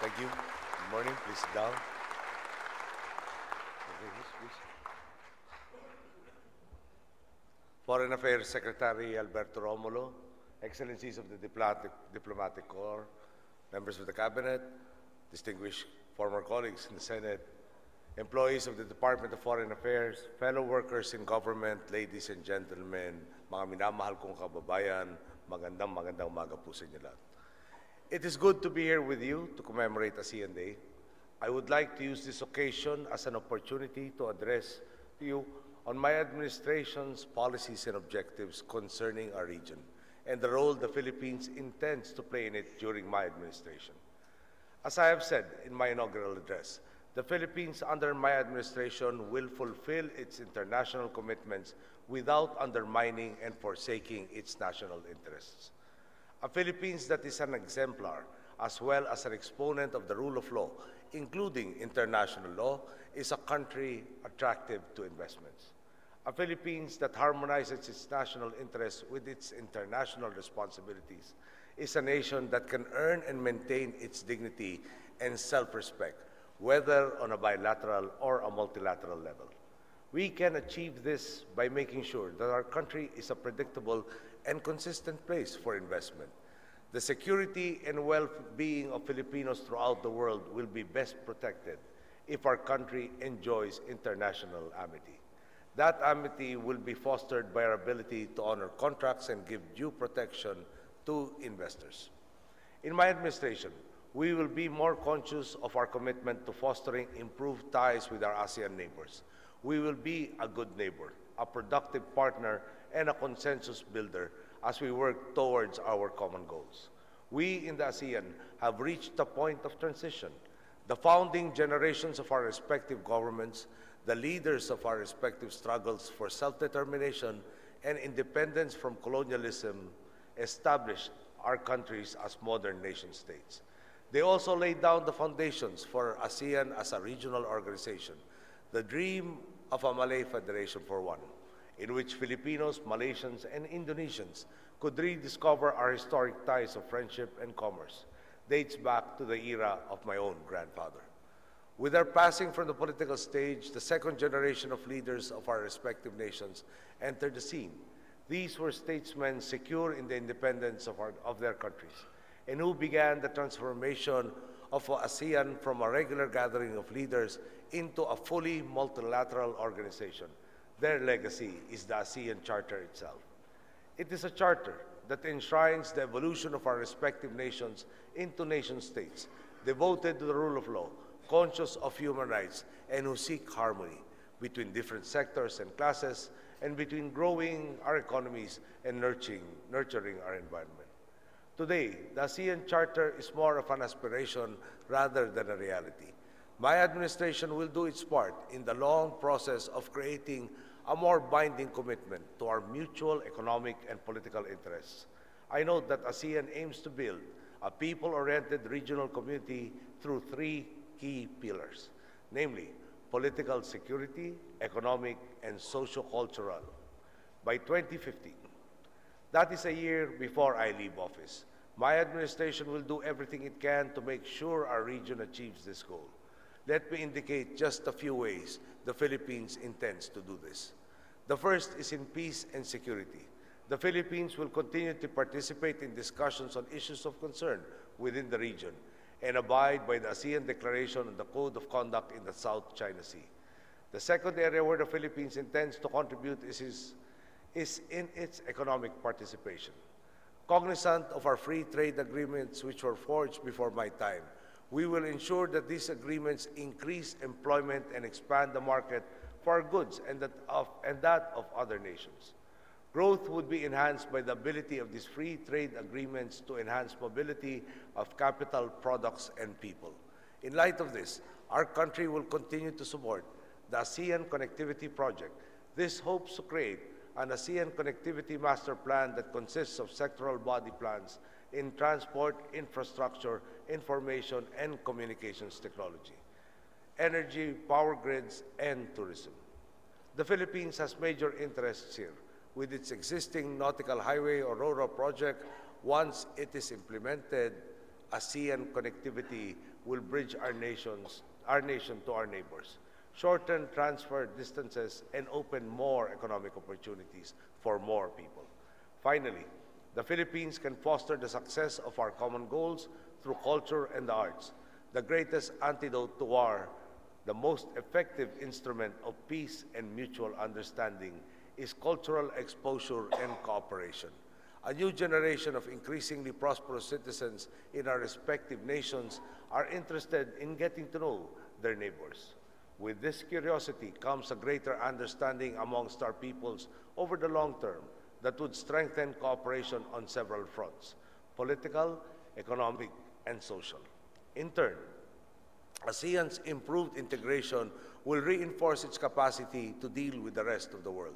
Thank you. Good morning. Please sit down. Okay, please. Foreign Affairs Secretary Alberto Romulo, Excellencies of the Diplomatic Corps, members of the Cabinet, distinguished former colleagues in the Senate, employees of the Department of Foreign Affairs, fellow workers in government, ladies and gentlemen, mga minamahal kong kababayan, magandang umaga po sa inyo lahat. It is good to be here with you to commemorate ASEAN Day. I would like to use this occasion as an opportunity to address to you on my administration's policies and objectives concerning our region and the role the Philippines intends to play in it during my administration. As I have said in my inaugural address, the Philippines under my administration will fulfill its international commitments without undermining and forsaking its national interests. A Philippines that is an exemplar as well as an exponent of the rule of law, including international law, is a country attractive to investments. A Philippines that harmonizes its national interests with its international responsibilities is a nation that can earn and maintain its dignity and self-respect, whether on a bilateral or a multilateral level. We can achieve this by making sure that our country is a predictable and consistent place for investment. The security and well-being of Filipinos throughout the world will be best protected if our country enjoys international amity. That amity will be fostered by our ability to honor contracts and give due protection to investors. In my administration, we will be more conscious of our commitment to fostering improved ties with our ASEAN neighbors. We will be a good neighbor, a productive partner, and a consensus builder as we work towards our common goals. We in the ASEAN have reached a point of transition. The founding generations of our respective governments, the leaders of our respective struggles for self-determination and independence from colonialism established our countries as modern nation-states. They also laid down the foundations for ASEAN as a regional organization, the dream of a Malay Federation for one, in which Filipinos, Malaysians, and Indonesians could rediscover our historic ties of friendship and commerce, dates back to the era of my own grandfather. With our passing from the political stage, the second generation of leaders of our respective nations entered the scene. These were statesmen secure in the independence of their countries, and who began the transformation of ASEAN from a regular gathering of leaders into a fully multilateral organization. Their legacy is the ASEAN Charter itself. It is a charter that enshrines the evolution of our respective nations into nation-states, devoted to the rule of law, conscious of human rights, and who seek harmony between different sectors and classes, and between growing our economies and nurturing our environment. Today, the ASEAN Charter is more of an aspiration rather than a reality. My administration will do its part in the long process of creating a more binding commitment to our mutual economic and political interests. I note that ASEAN aims to build a people-oriented regional community through three key pillars, namely political security, economic, and socio-cultural. By 2015, that is a year before I leave office, my administration will do everything it can to make sure our region achieves this goal. Let me indicate just a few ways the Philippines intends to do this. The first is in peace and security. The Philippines will continue to participate in discussions on issues of concern within the region and abide by the ASEAN Declaration on the Code of Conduct in the South China Sea. The second area where the Philippines intends to contribute is in its economic participation. Cognizant of our free trade agreements which were forged before my time, we will ensure that these agreements increase employment and expand the market for our goods and that of other nations. Growth would be enhanced by the ability of these free trade agreements to enhance mobility of capital, products, and people. In light of this, our country will continue to support the ASEAN Connectivity Project. This hopes to create an ASEAN Connectivity Master Plan that consists of sectoral body plans in transport, infrastructure, information, and communications technology, energy, power grids, and tourism. The Philippines has major interests here. With its existing nautical highway or RORO project, once it is implemented, ASEAN connectivity will bridge our nation to our neighbors, shorten transfer distances, and open more economic opportunities for more people. Finally, the Philippines can foster the success of our common goals through culture and the arts. The greatest antidote to war, the most effective instrument of peace and mutual understanding is cultural exposure and cooperation. A new generation of increasingly prosperous citizens in our respective nations are interested in getting to know their neighbors. With this curiosity comes a greater understanding amongst our peoples over the long term that would strengthen cooperation on several fronts: political, economic, and social. In turn, ASEAN's improved integration will reinforce its capacity to deal with the rest of the world.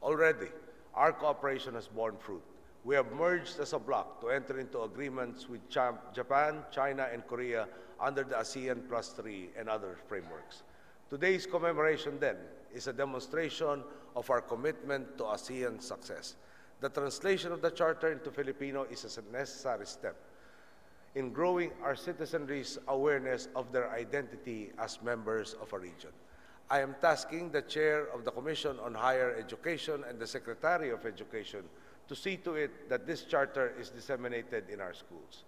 Already, our cooperation has borne fruit. We have merged as a bloc to enter into agreements with Japan, China, and Korea under the ASEAN Plus 3 and other frameworks. Today's commemoration, then, is a demonstration of our commitment to ASEAN success. The translation of the Charter into Filipino is a necessary step in growing our citizenry's awareness of their identity as members of a region. I am tasking the Chair of the Commission on Higher Education and the Secretary of Education to see to it that this charter is disseminated in our schools.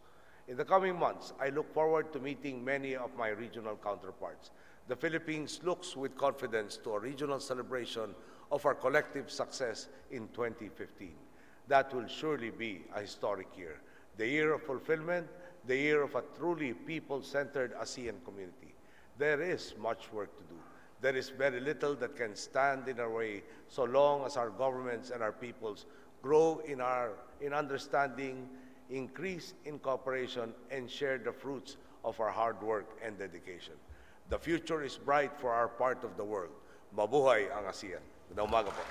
In the coming months, I look forward to meeting many of my regional counterparts. The Philippines looks with confidence to a regional celebration of our collective success in 2015. That will surely be a historic year, the year of fulfillment, the year of a truly people-centered ASEAN community. There is much work to do. There is very little that can stand in our way so long as our governments and our peoples grow in understanding, increase in cooperation, and share the fruits of our hard work and dedication. The future is bright for our part of the world. Mabuhay ang ASEAN. Magandang umaga po.